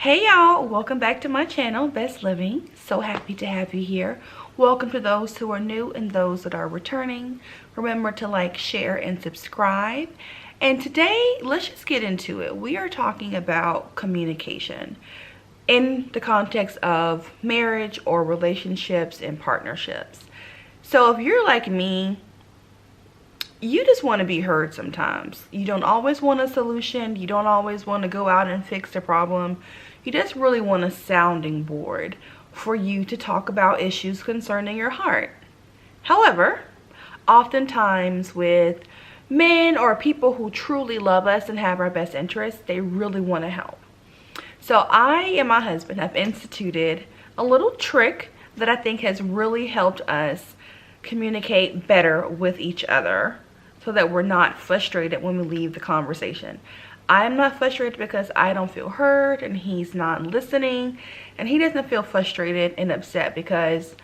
Hey y'all, welcome back to my channel, Best Living. So happy to have you here. Welcome to those who are new and those that are returning. Remember to like, share, and subscribe. And today, let's just get into it. We are talking about communication in the context of marriage or relationships and partnerships. So if you're like me, you just want to be heard sometimes. You don't always want a solution. You don't always want to go out and fix the problem. You just really want a sounding board for you to talk about issues concerning your heart. However, oftentimes with men or people who truly love us and have our best interests, they really want to help. So I and my husband have instituted a little trick that I think has really helped us communicate better with each other so that we're not frustrated when we leave the conversation. I'm not frustrated because I don't feel heard and he's not listening, and he doesn't feel frustrated and upset because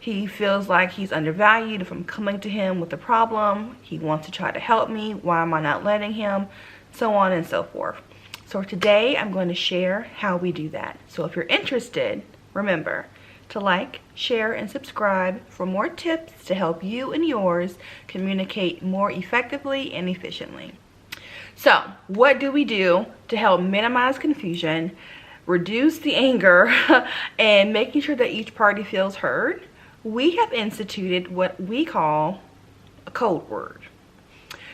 he feels like he's undervalued if I'm coming to him with a problem. He wants to try to help me. Why am I not letting him? So on and so forth. So today I'm going to share how we do that. So if you're interested, remember to like, share, and subscribe for more tips to help you and yours communicate more effectively and efficiently. So what do we do to help minimize confusion, reduce the anger, and making sure that each party feels heard? We have instituted what we call a code word.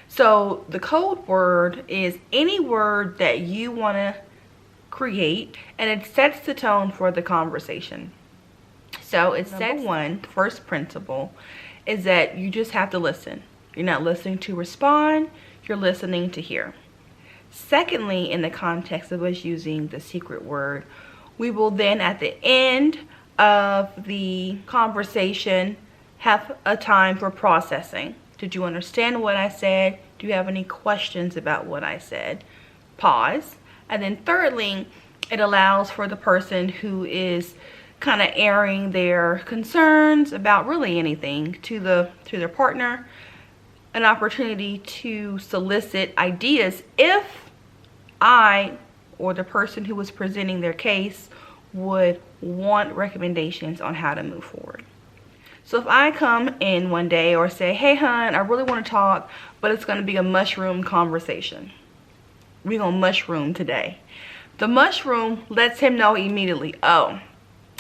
So the code word is any word that you want to create, and it sets the tone for the conversation. So it's number one, the first principle is that you just have to listen. You're not listening to respond, you're listening to hear. Secondly, in the context of us using the secret word, we will then at the end of the conversation have a time for processing. Did you understand what I said? Do you have any questions about what I said? Pause. And then thirdly, it allows for the person who is kind of airing their concerns about really anything to their partner an opportunity to solicit ideas if I or the person who was presenting their case would want recommendations on how to move forward. So if I come in one day or say, hey hon, I really want to talk, but it's going to be a mushroom conversation. We're going to mushroom today. The mushroom lets him know immediately, oh,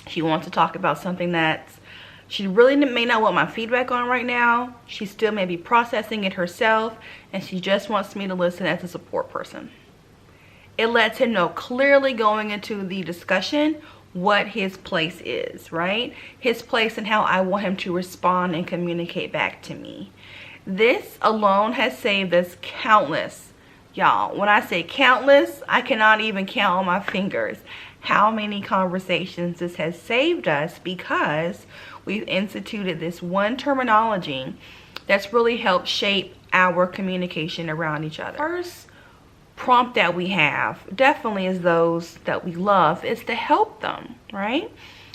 she wants to talk about something that's she really may not want my feedback on right now. She still may be processing it herself, and she just wants me to listen as a support person. It lets him know clearly going into the discussion what his place is, right? His place and how I want him to respond and communicate back to me. This alone has saved us countless, y'all. When I say countless, I cannot even count on my fingers how many conversations this has saved us because we've instituted this one terminology that's really helped shape our communication around each other. First prompt that we have definitely is those that we love is to help them, right?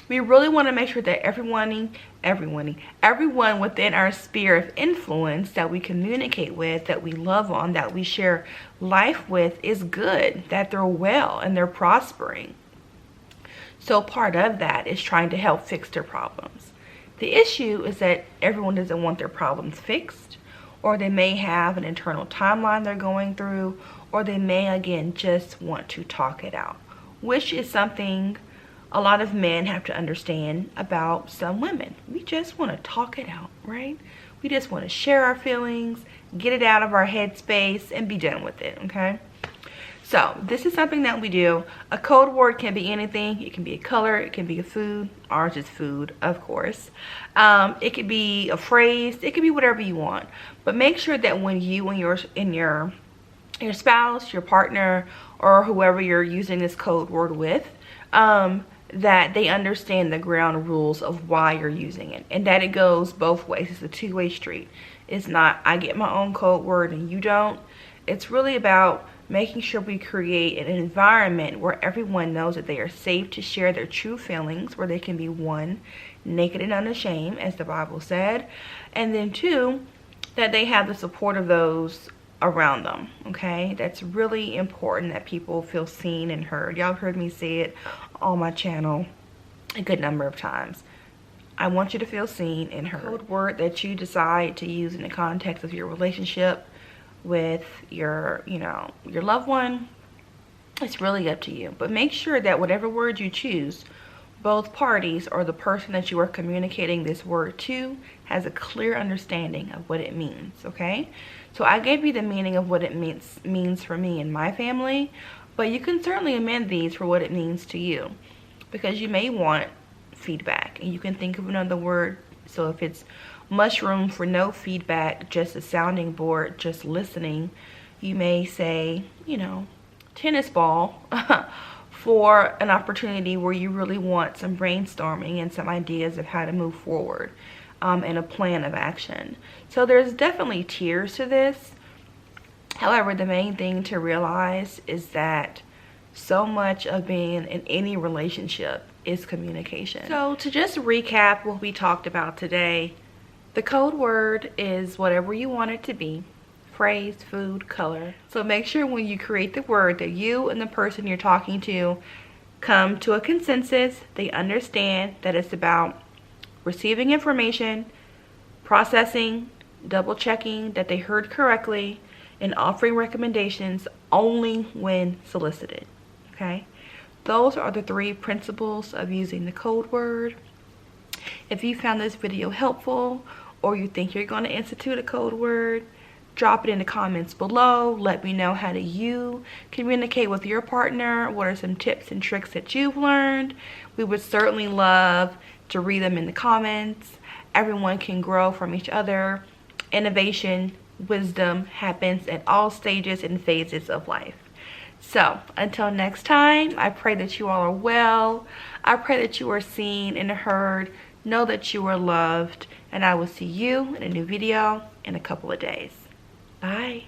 We really want to make sure that everyone within our sphere of influence that we communicate with, that we love on, that we share life with is good, that they're well and they're prospering. So part of that is trying to help fix their problems. The issue is that everyone doesn't want their problems fixed, or they may have an internal timeline they're going through, or they may again just want to talk it out, which is something a lot of men have to understand about some women. We just want to talk it out, right? We just want to share our feelings, get it out of our headspace, and be done with it, okay? So this is something that we do. A code word can be anything. It can be a color. It can be a food. Ours is food, of course. It could be a phrase. It could be whatever you want. But make sure that when you and your spouse, your partner, or whoever you're using this code word with, that they understand the ground rules of why you're using it, and that it goes both ways. It's a two-way street. It's not I get my own code word and you don't. It's really about making sure we create an environment where everyone knows that they are safe to share their true feelings, where they can be one, naked and unashamed, as the Bible said, and then two, that they have the support of those around them, okay? That's really important, that people feel seen and heard. Y'all heard me say it on my channel a good number of times. I want you to feel seen and heard. Code word that you decide to use in the context of your relationship with your, your loved one, it's really up to you. But make sure that whatever word you choose, both parties or the person that you are communicating this word to has a clear understanding of what it means, okay? So I gave you the meaning of what it means for me and my family, but you can certainly amend these for what it means to you, because you may want feedback and you can think of another word. So if it's mushroom for no feedback, just a sounding board, just listening, you may say, tennis ball for an opportunity where you really want some brainstorming and some ideas of how to move forward, and a plan of action. So there's definitely tiers to this. However, the main thing to realize is that so much of being in any relationship is communication. So to just recap what we talked about today, the code word is whatever you want it to be: phrase, food, color. So make sure when you create the word that you and the person you're talking to come to a consensus. They understand that it's about receiving information, processing, double checking that they heard correctly, and offering recommendations only when solicited, okay? Those are the 3 principles of using the code word. If you found this video helpful, or you think you're going to institute a code word, drop it in the comments below. Let me know how do you communicate with your partner. What are some tips and tricks that you've learned? We would certainly love to read them in the comments. Everyone can grow from each other. Innovation, wisdom happens at all stages and phases of life. So until next time, I pray that you all are well. I pray that you are seen and heard. Know that you are loved, and I will see you in a new video in a couple of days. Bye.